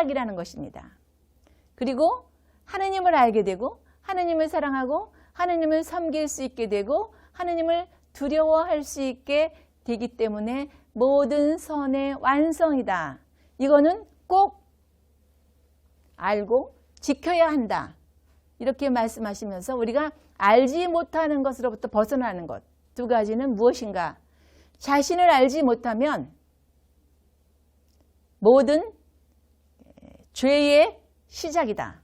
시작이라는 것입니다. 그리고 하느님을 알게 되고 하느님을 사랑하고 하느님을 섬길 수 있게 되고 하느님을 두려워할 수 있게 되기 때문에 모든 선의 완성이다. 이거는 꼭 알고 지켜야 한다. 이렇게 말씀하시면서 우리가 알지 못하는 것으로부터 벗어나는 것. 두 가지는 무엇인가? 자신을 알지 못하면 모든 죄의 시작이다.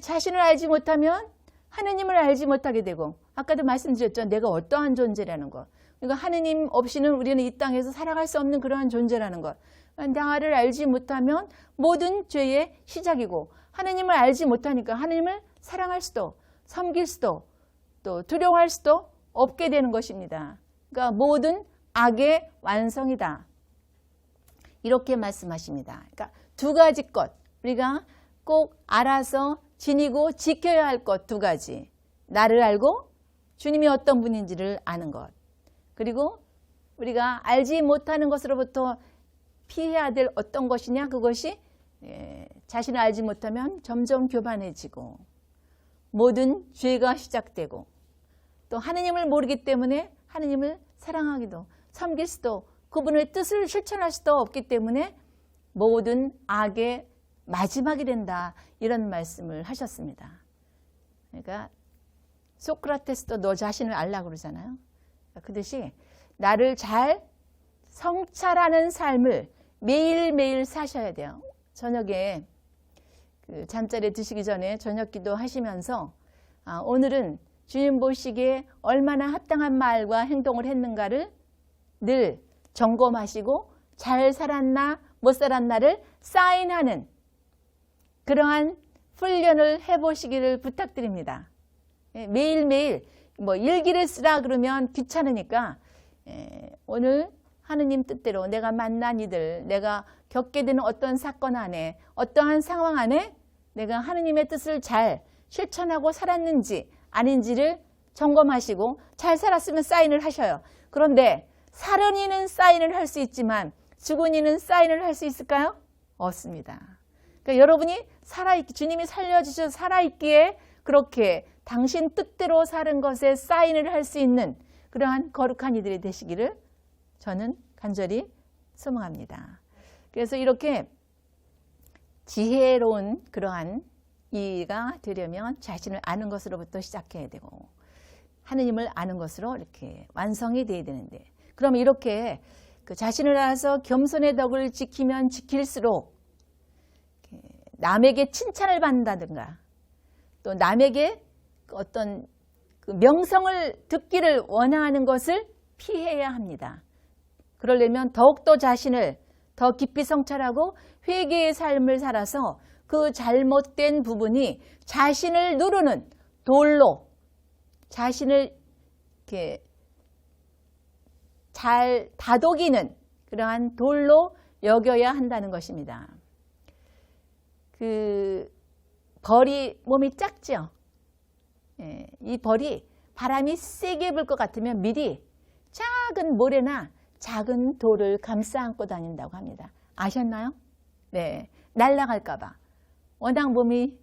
자신을 알지 못하면 하느님을 알지 못하게 되고 아까도 말씀드렸죠. 내가 어떠한 존재라는 것. 그러니까 하느님 없이는 우리는 이 땅에서 살아갈 수 없는 그러한 존재라는 것. 나를 알지 못하면 모든 죄의 시작이고 하느님을 알지 못하니까 하느님을 사랑할 수도 섬길 수도 또 두려워할 수도 없게 되는 것입니다. 그러니까 모든 악의 완성이다. 이렇게 말씀하십니다. 그러니까 두 가지 것 우리가 꼭 알아서 지니고 지켜야 할 것 두 가지. 나를 알고 주님이 어떤 분인지를 아는 것. 그리고 우리가 알지 못하는 것으로부터 피해야 될 어떤 것이냐 그것이 자신을 알지 못하면 점점 교만해지고 모든 죄가 시작되고 또 하느님을 모르기 때문에 하느님을 사랑하기도 섬길 수도 그분의 뜻을 실천할 수도 없기 때문에 모든 악의 마지막이 된다. 이런 말씀을 하셨습니다. 그러니까 소크라테스도 너 자신을 알라고 그러잖아요. 그듯이 나를 잘 성찰하는 삶을 매일매일 사셔야 돼요. 저녁에 잠자리에 드시기 전에 저녁 기도 하시면서 오늘은 주님 보시기에 얼마나 합당한 말과 행동을 했는가를 늘 점검하시고 잘 살았나 못 살았나를 사인하는 그러한 훈련을 해보시기를 부탁드립니다. 매일매일 뭐 일기를 쓰라 그러면 귀찮으니까 오늘 하느님 뜻대로 내가 만난 이들, 내가 겪게 되는 어떤 사건 안에, 어떠한 상황 안에 내가 하느님의 뜻을 잘 실천하고 살았는지 아닌지를 점검하시고 잘 살았으면 사인을 하셔요. 그런데 살은 이는 사인을 할 수 있지만 죽은 이는 사인을 할 수 있을까요? 없습니다. 그러니까 여러분이 주님이 살려주셔서 살아있기에 그렇게 당신 뜻대로 사는 것에 사인을 할 수 있는 그러한 거룩한 이들이 되시기를 저는 간절히 소망합니다. 그래서 이렇게 지혜로운 그러한 이가 되려면 자신을 아는 것으로부터 시작해야 되고 하느님을 아는 것으로 이렇게 완성이 돼야 되는데 그럼 이렇게 그 자신을 알아서 겸손의 덕을 지키면 지킬수록 남에게 칭찬을 받는다든가 또 남에게 어떤 그 명성을 듣기를 원하는 것을 피해야 합니다. 그러려면 더욱더 자신을 더 깊이 성찰하고 회개의 삶을 살아서 그 잘못된 부분이 자신을 누르는 돌로 자신을 이렇게 잘 다독이는 그러한 돌로 여겨야 한다는 것입니다. 그 벌이 몸이 작죠. 이 벌이 바람이 세게 불 것 같으면 미리 작은 모래나 작은 돌을 감싸 안고 다닌다고 합니다. 아셨나요? 네, 날아갈까 봐. 워낙 몸이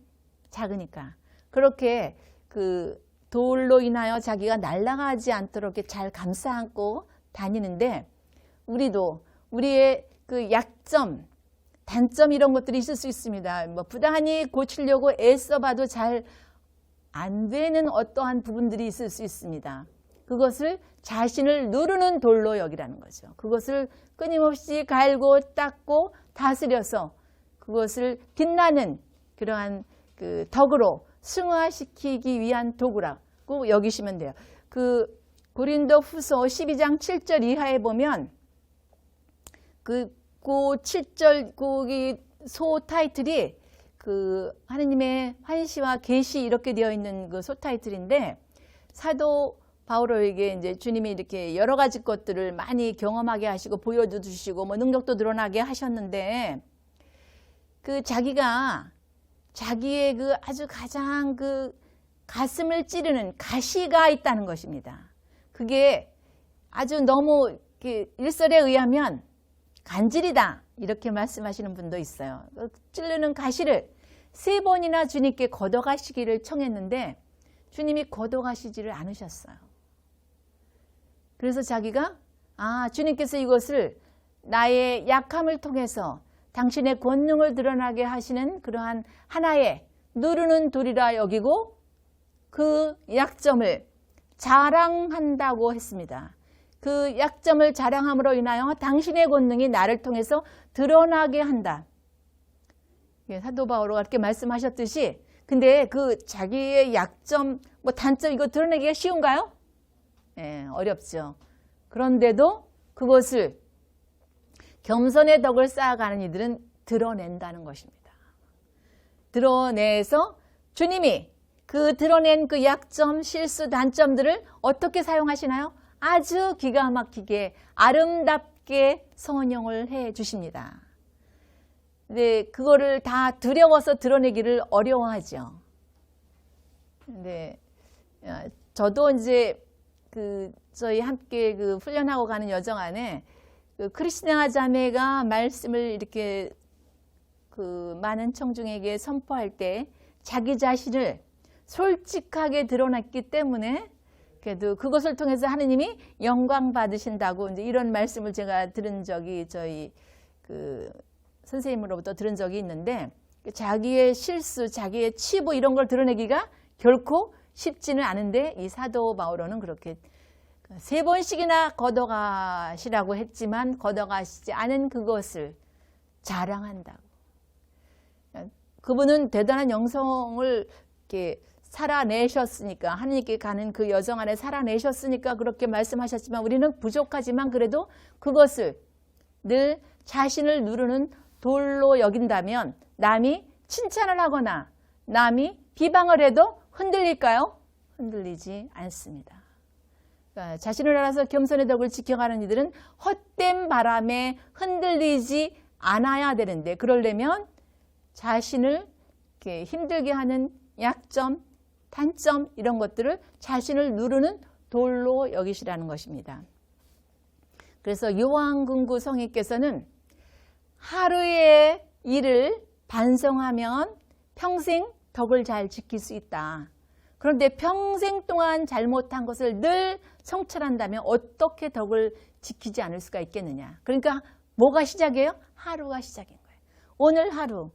작으니까. 그렇게 그 돌로 인하여 자기가 날아가지 않도록 이렇게 잘 감싸 안고 다니는데 우리도 우리의 그 약점, 단점 이런 것들이 있을 수 있습니다. 뭐 부단히 고치려고 애써봐도 잘 안 되는 어떠한 부분들이 있을 수 있습니다. 그것을 자신을 누르는 돌로 여기라는 거죠. 그것을 끊임없이 갈고 닦고 다스려서 그것을 빛나는 그러한 그 덕으로 승화시키기 위한 도구라고 여기시면 돼요. 그 고린도 후서 12장 7절 이하에 보면 그 7절 거기 소 타이틀이 그 하느님의 환시와 계시 이렇게 되어 있는 그 소 타이틀인데 사도 바오로에게 이제 주님이 이렇게 여러 가지 것들을 많이 경험하게 하시고 보여주시고 뭐 능력도 드러나게 하셨는데 그 자기가 자기의 그 아주 가장 그 가슴을 찌르는 가시가 있다는 것입니다. 그게 아주 너무 일설에 의하면 간질이다 이렇게 말씀하시는 분도 있어요. 찌르는 가시를 3번이나 주님께 걷어가시기를 청했는데 주님이 걷어가시지를 않으셨어요. 그래서 자기가 주님께서 이것을 나의 약함을 통해서 당신의 권능을 드러나게 하시는 그러한 하나의 누르는 돌이라 여기고 그 약점을 자랑한다고 했습니다. 그 약점을 자랑함으로 인하여 당신의 권능이 나를 통해서 드러나게 한다. 사도 바오로가 그렇게 말씀하셨듯이 근데 그 자기의 약점, 단점 이거 드러내기가 쉬운가요? 어렵죠. 그런데도 그것을 겸손의 덕을 쌓아가는 이들은 드러낸다는 것입니다. 드러내서 주님이 그 드러낸 그 약점, 실수, 단점들을 어떻게 사용하시나요? 아주 기가 막히게 아름답게 선용을 해 주십니다. 근데 그거를 다 두려워서 드러내기를 어려워하죠. 근데 저도 이제 저희 함께 훈련하고 가는 여정 안에 크리스티나 자매가 말씀을 이렇게 많은 청중에게 선포할 때 자기 자신을 솔직하게 드러냈기 때문에 그래도 그것을 통해서 하느님이 영광 받으신다고 이제 이런 말씀을 제가 들은 적이 저희 선생님으로부터 들은 적이 있는데 자기의 실수, 자기의 치부 이런 걸 드러내기가 결코 쉽지는 않은데 이 사도 바오로는 그렇게 3번씩이나 걷어가시라고 했지만 걷어가시지 않은 그것을 자랑한다고. 그분은 대단한 영성을 이렇게 살아내셨으니까 하나님께 가는 그 여정 안에 살아내셨으니까 그렇게 말씀하셨지만 우리는 부족하지만 그래도 그것을 늘 자신을 누르는 돌로 여긴다면 남이 칭찬을 하거나 남이 비방을 해도 흔들릴까요? 흔들리지 않습니다. 그러니까 자신을 알아서 겸손의 덕을 지켜가는 이들은 헛된 바람에 흔들리지 않아야 되는데 그러려면 자신을 이렇게 힘들게 하는 약점, 단점 이런 것들을 자신을 누르는 돌로 여기시라는 것입니다. 그래서 요한근구 성인께서는 하루의 일을 반성하면 평생 덕을 잘 지킬 수 있다. 그런데 평생 동안 잘못한 것을 늘 성찰한다면 어떻게 덕을 지키지 않을 수가 있겠느냐. 그러니까 뭐가 시작이에요? 하루가 시작인 거예요. 오늘 하루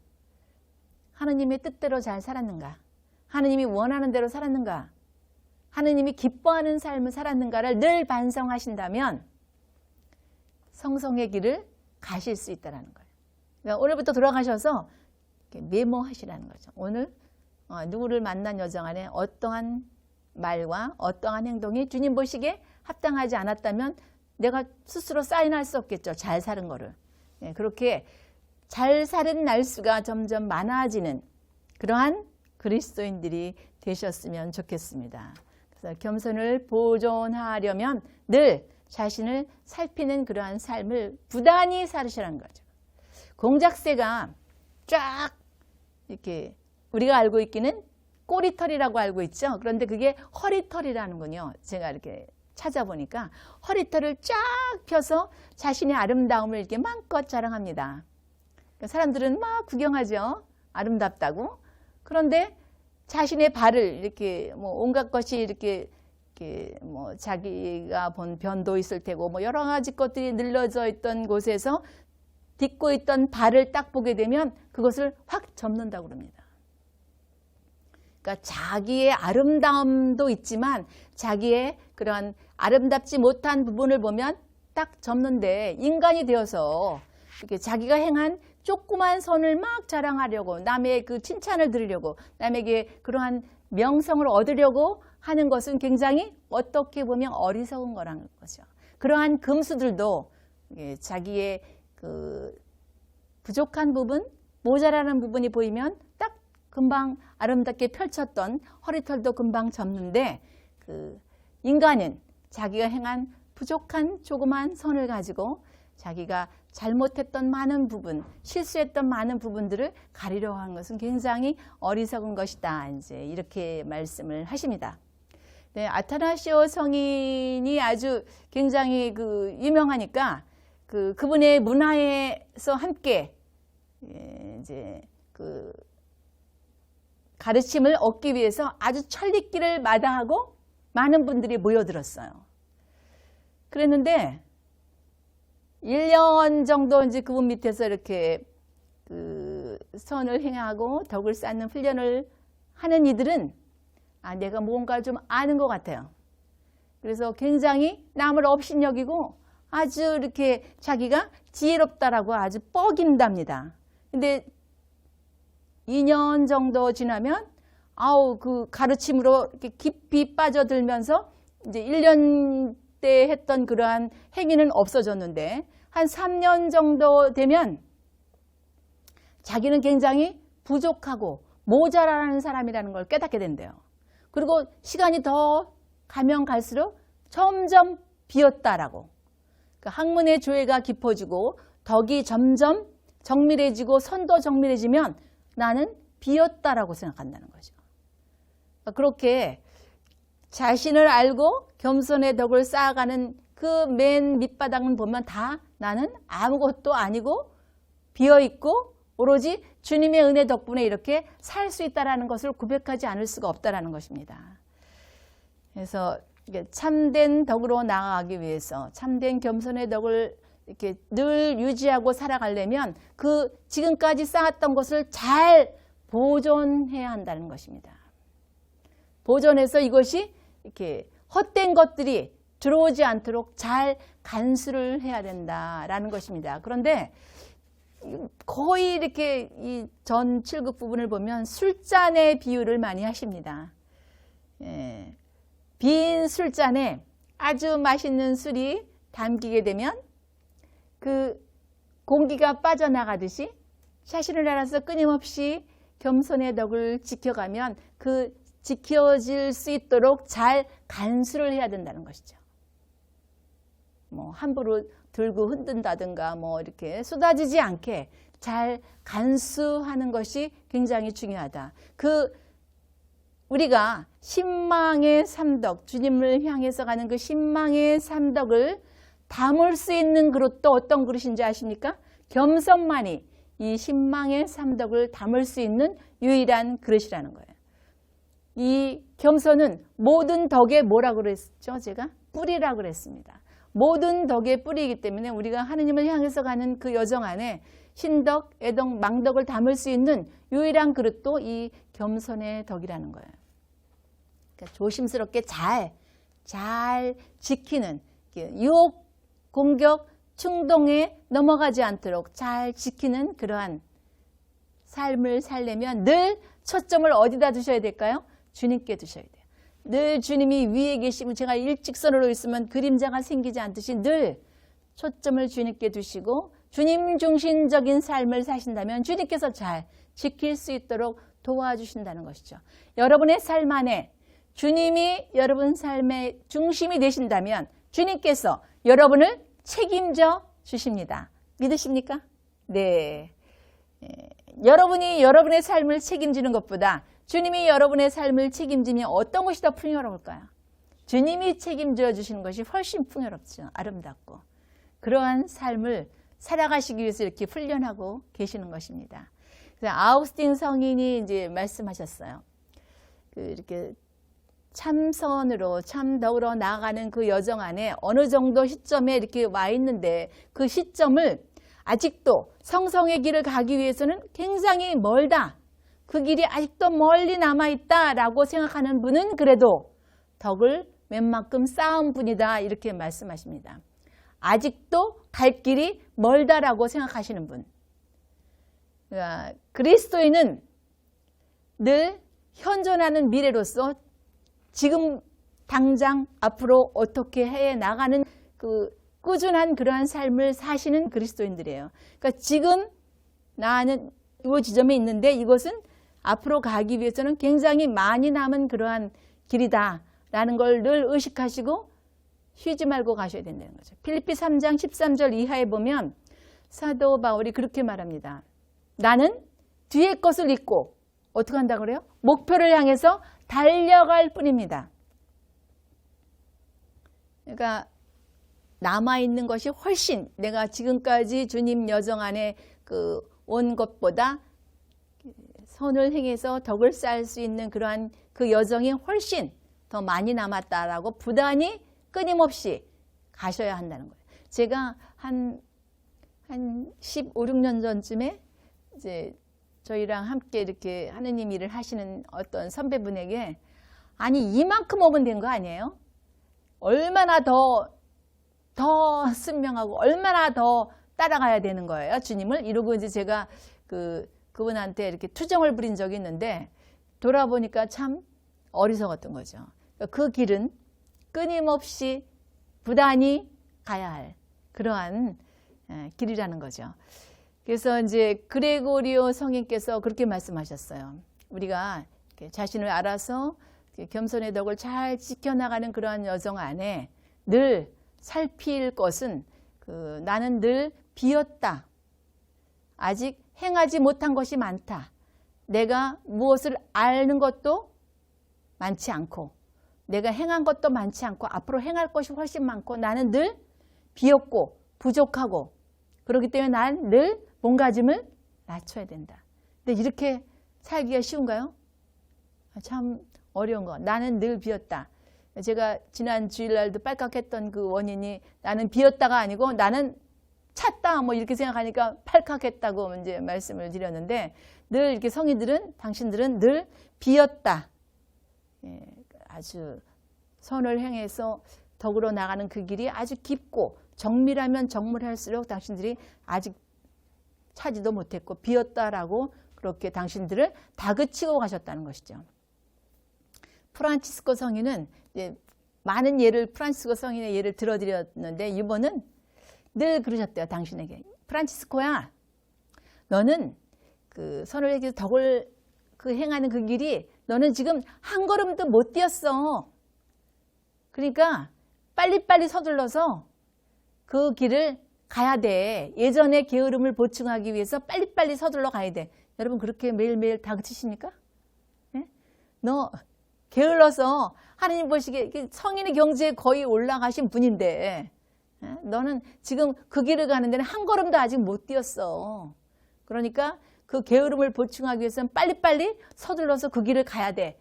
하느님의 뜻대로 잘 살았는가? 하느님이 원하는 대로 살았는가? 하느님이 기뻐하는 삶을 살았는가를 늘 반성하신다면 성성의 길을 가실 수 있다는 거예요. 그러니까 오늘부터 돌아가셔서 메모하시라는 거죠. 오늘 누구를 만난 여정 안에 어떠한 말과 어떠한 행동이 주님 보시기에 합당하지 않았다면 내가 스스로 사인할 수 없겠죠. 잘 사는 거를. 그렇게 잘 사는 날수가 점점 많아지는 그러한 그리스도인들이 되셨으면 좋겠습니다. 그래서 겸손을 보존하려면 늘 자신을 살피는 그러한 삶을 부단히 살으시라는 거죠. 공작새가 쫙 이렇게 우리가 알고 있기는 꼬리털이라고 알고 있죠. 그런데 그게 허리털이라는군요. 제가 이렇게 찾아보니까 허리털을 쫙 펴서 자신의 아름다움을 이렇게 마음껏 자랑합니다. 사람들은 막 구경하죠. 아름답다고. 그런데 자신의 발을 이렇게 온갖 것이 이렇게 자기가 본 변도 있을 테고 여러 가지 것들이 늘러져 있던 곳에서 딛고 있던 발을 딱 보게 되면 그것을 확 접는다고 그럽니다. 그러니까 자기의 아름다움도 있지만 자기의 그런 아름답지 못한 부분을 보면 딱 접는데 인간이 되어서 이렇게 자기가 행한 조그만 선을 막 자랑하려고 남의 그 칭찬을 들으려고 남에게 그러한 명성을 얻으려고 하는 것은 굉장히 어떻게 보면 어리석은 거라는 거죠. 그러한 금수들도 자기의 그 부족한 부분, 모자라는 부분이 보이면 딱 금방 아름답게 펼쳤던 허리털도 금방 접는데 그 인간은 자기가 행한 부족한 조그만 선을 가지고 자기가 잘못했던 많은 부분, 실수했던 많은 부분들을 가리려고 하는 것은 굉장히 어리석은 것이다. 이제 이렇게 말씀을 하십니다. 네, 아타나시오 성인이 아주 굉장히 유명하니까 그분의 문화에서 함께 이제 그 가르침을 얻기 위해서 아주 천리길을 마다하고 많은 분들이 모여들었어요. 그랬는데 1년 정도 이제 그분 밑에서 이렇게 그 선을 행하고 덕을 쌓는 훈련을 하는 이들은 내가 뭔가 좀 아는 것 같아요. 그래서 굉장히 남을 업신여기고 아주 이렇게 자기가 지혜롭다라고 아주 뻐긴답니다. 근데 2년 정도 지나면 그 가르침으로 이렇게 깊이 빠져들면서 이제 1년 때 했던 그러한 행위는 없어졌는데 한 3년 정도 되면 자기는 굉장히 부족하고 모자라는 사람이라는 걸 깨닫게 된대요. 그리고 시간이 더 가면 갈수록 점점 비었다라고. 그 학문의 조예가 깊어지고 덕이 점점 정밀해지고 선도 정밀해지면 나는 비었다라고 생각한다는 거죠. 그렇게 자신을 알고 겸손의 덕을 쌓아가는 그 맨 밑바닥을 보면 다 나는 아무것도 아니고 비어있고 오로지 주님의 은혜 덕분에 이렇게 살 수 있다는 것을 고백하지 않을 수가 없다는 것입니다. 그래서 참된 덕으로 나아가기 위해서 참된 겸손의 덕을 이렇게 늘 유지하고 살아가려면 그 지금까지 쌓았던 것을 잘 보존해야 한다는 것입니다. 보존해서 이것이 이렇게 헛된 것들이 들어오지 않도록 잘 간수를 해야 된다라는 것입니다. 그런데 거의 이렇게 이 전 7급 부분을 보면 술잔의 비유를 많이 하십니다. 빈 술잔에 아주 맛있는 술이 담기게 되면 그 공기가 빠져나가듯이 자신을 알아서 끊임없이 겸손의 덕을 지켜가면 그 지켜질 수 있도록 잘 간수를 해야 된다는 것이죠. 뭐 함부로 들고 흔든다든가 뭐 이렇게 쏟아지지 않게 잘 간수하는 것이 굉장히 중요하다. 우리가 신망의 삼덕, 주님을 향해서 가는 그 신망의 삼덕을 담을 수 있는 그릇도 어떤 그릇인지 아십니까? 겸손만이 이 신망의 삼덕을 담을 수 있는 유일한 그릇이라는 거예요. 이 겸손은 모든 덕의 뭐라고 그랬죠? 제가 뿌리라고 그랬습니다. 모든 덕의 뿌리이기 때문에 우리가 하느님을 향해서 가는 그 여정 안에 신덕, 애덕, 망덕을 담을 수 있는 유일한 그릇도 이 겸손의 덕이라는 거예요. 그러니까 조심스럽게 잘 지키는 유혹, 공격, 충동에 넘어가지 않도록 잘 지키는 그러한 삶을 살려면 늘 초점을 어디다 두셔야 될까요? 주님께 두셔야 돼요. 늘 주님이 위에 계시면 제가 일직선으로 있으면 그림자가 생기지 않듯이 늘 초점을 주님께 두시고 주님 중심적인 삶을 사신다면 주님께서 잘 지킬 수 있도록 도와주신다는 것이죠. 여러분의 삶 안에 주님이 여러분 삶의 중심이 되신다면 주님께서 여러분을 책임져 주십니다. 믿으십니까? 네. 여러분이 여러분의 삶을 책임지는 것보다 주님이 여러분의 삶을 책임지면 어떤 것이 더 풍요로울까요? 주님이 책임져 주시는 것이 훨씬 풍요롭죠. 아름답고. 그러한 삶을 살아가시기 위해서 이렇게 훈련하고 계시는 것입니다. 그래서 아우구스틴 성인이 이제 말씀하셨어요. 이렇게 참선으로 참덕으로 나아가는 그 여정 안에 어느 정도 시점에 이렇게 와 있는데 그 시점을 아직도 성성의 길을 가기 위해서는 굉장히 멀다. 그 길이 아직도 멀리 남아있다라고 생각하는 분은 그래도 덕을 웬만큼 쌓은 분이다 이렇게 말씀하십니다. 아직도 갈 길이 멀다라고 생각하시는 분. 그러니까 그리스도인은 늘 현존하는 미래로서 지금 당장 앞으로 어떻게 해 나가는 그 꾸준한 그러한 삶을 사시는 그리스도인들이에요. 그러니까 지금 나는 이 지점에 있는데 이것은 앞으로 가기 위해서는 굉장히 많이 남은 그러한 길이다라는 걸 늘 의식하시고 쉬지 말고 가셔야 된다는 거죠. 필리피 3장 13절 이하에 보면 사도 바울이 그렇게 말합니다. 나는 뒤에 것을 잊고 어떻게 한다고 그래요? 목표를 향해서 달려갈 뿐입니다. 그러니까 남아있는 것이 훨씬 내가 지금까지 주님 여정 안에 그 온 것보다 선을 행해서 덕을 쌓을 수 있는 그러한 그 여정이 훨씬 더 많이 남았다라고 부단히 끊임없이 가셔야 한다는 거예요. 제가 한 15, 16년 전쯤에 이제 저희랑 함께 이렇게 하느님 일을 하시는 어떤 선배분에게 아니 이만큼 오면 된 거 아니에요? 얼마나 더 순명하고 얼마나 더 따라가야 되는 거예요, 주님을. 이러고 이제 제가 그분한테 이렇게 투정을 부린 적이 있는데 돌아보니까 참 어리석었던 거죠. 그 길은 끊임없이 부단히 가야 할 그러한 길이라는 거죠. 그래서 이제 그레고리오 성인께서 그렇게 말씀하셨어요. 우리가 자신을 알아서 겸손의 덕을 잘 지켜나가는 그러한 여정 안에 늘 살필 것은 나는 늘 비었다. 아직 행하지 못한 것이 많다. 내가 무엇을 아는 것도 많지 않고 내가 행한 것도 많지 않고 앞으로 행할 것이 훨씬 많고 나는 늘 비었고 부족하고 그렇기 때문에 난 늘 몸가짐을 낮춰야 된다. 근데 이렇게 살기가 쉬운가요? 참 어려운 거. 나는 늘 비었다. 제가 지난 주일날도 빨갛했던 그 원인이 나는 비었다가 아니고 나는 찼다 뭐 이렇게 생각하니까 팔칵했다고 이제 말씀을 드렸는데 늘 이렇게 성인들은 당신들은 늘 비었다. 예, 아주 선을 행해서 덕으로 나가는 그 길이 아주 깊고 정밀하면 정밀할수록 당신들이 아직 차지도 못했고 비었다라고 그렇게 당신들을 다그치고 가셨다는 것이죠. 프란치스코 성인은 이제 많은 예를 프란치스코 성인의 예를 들어드렸는데 이번은 늘 그러셨대요. 당신에게 프란치스코야 너는 그 선을 행해서 덕을 행하는 그 길이 너는 지금 한 걸음도 못 뛰었어. 그러니까 빨리빨리 서둘러서 그 길을 가야 돼. 예전의 게으름을 보충하기 위해서 빨리빨리 서둘러 가야 돼. 여러분 그렇게 매일매일 다그치십니까? 네? 너 게을러서 하나님 보시기에 성인의 경지에 거의 올라가신 분인데 너는 지금 그 길을 가는 데는 한 걸음도 아직 못 뛰었어. 그러니까 그 게으름을 보충하기 위해서는 빨리빨리 서둘러서 그 길을 가야 돼.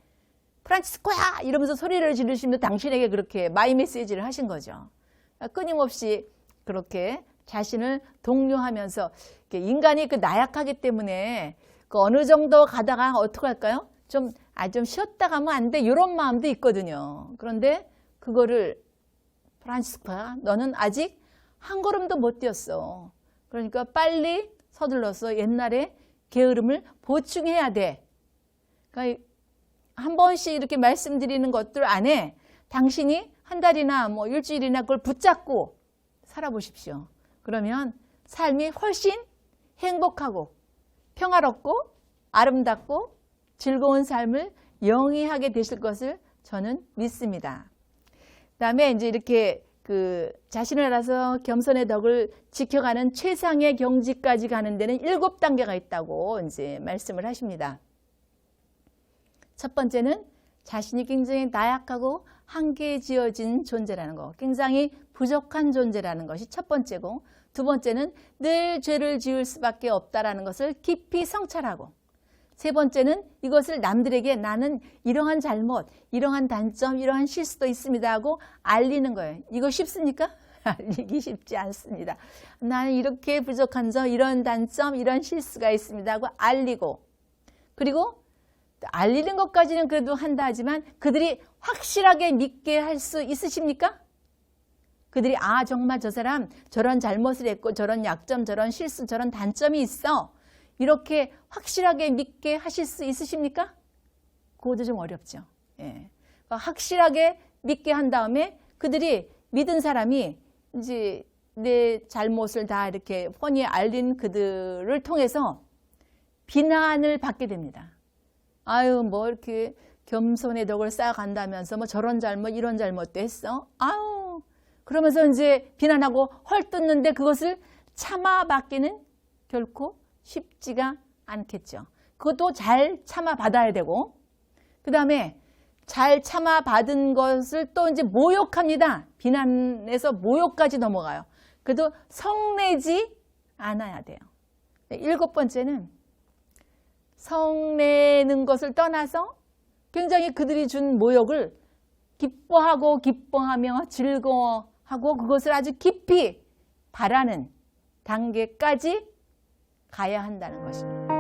프란치스코야! 이러면서 소리를 지르시면서 당신에게 그렇게 마이 메시지를 하신 거죠. 끊임없이 그렇게 자신을 독려하면서 인간이 나약하기 때문에 어느 정도 가다가 어떡할까요? 좀 쉬었다 가면 안 돼. 이런 마음도 있거든요. 그런데 그거를 프란치스코야, 너는 아직 한 걸음도 못 뛰었어. 그러니까 빨리 서둘러서 옛날에 게으름을 보충해야 돼. 그러니까 한 번씩 이렇게 말씀드리는 것들 안에 당신이 한 달이나 뭐 일주일이나 그걸 붙잡고 살아보십시오. 그러면 삶이 훨씬 행복하고 평화롭고 아름답고 즐거운 삶을 영위하게 되실 것을 저는 믿습니다. 그다음에 이제 이렇게 자신을 알아서 겸손의 덕을 지켜가는 최상의 경지까지 가는 데는 7단계가 있다고 이제 말씀을 하십니다. 첫 번째는 자신이 굉장히 나약하고 한계에 지어진 존재라는 거, 굉장히 부족한 존재라는 것이 첫 번째고, 두 번째는 늘 죄를 지을 수밖에 없다라는 것을 깊이 성찰하고, 세 번째는 이것을 남들에게 나는 이러한 잘못, 이러한 단점, 이러한 실수도 있습니다 하고 알리는 거예요. 이거 쉽습니까? 알리기 쉽지 않습니다. 나는 이렇게 부족한 점, 이런 단점, 이런 실수가 있습니다 하고 알리고, 그리고 알리는 것까지는 그래도 한다 하지만 그들이 확실하게 믿게 할 수 있으십니까? 그들이 정말 저 사람 저런 잘못을 했고 저런 약점, 저런 실수, 저런 단점이 있어. 이렇게 확실하게 믿게 하실 수 있으십니까? 그것도 좀 어렵죠. 예. 확실하게 믿게 한 다음에 그들이 믿은 사람이 이제 내 잘못을 다 이렇게 뻔히 알린 그들을 통해서 비난을 받게 됩니다. 아유, 뭐 이렇게 겸손의 덕을 쌓아간다면서 뭐 저런 잘못, 이런 잘못도 했어? 아유, 그러면서 이제 비난하고 헐뜯는데 그것을 참아받기는 결코 쉽지가 않겠죠. 그것도 잘 참아받아야 되고, 그 다음에 잘 참아 받은 것을 또 이제 모욕합니다. 비난에서 모욕까지 넘어가요. 그래도 성내지 않아야 돼요. 7번째는 성내는 것을 떠나서 굉장히 그들이 준 모욕을 기뻐하고 기뻐하며 즐거워하고 그것을 아주 깊이 바라는 단계까지 가야 한다는 것입니다.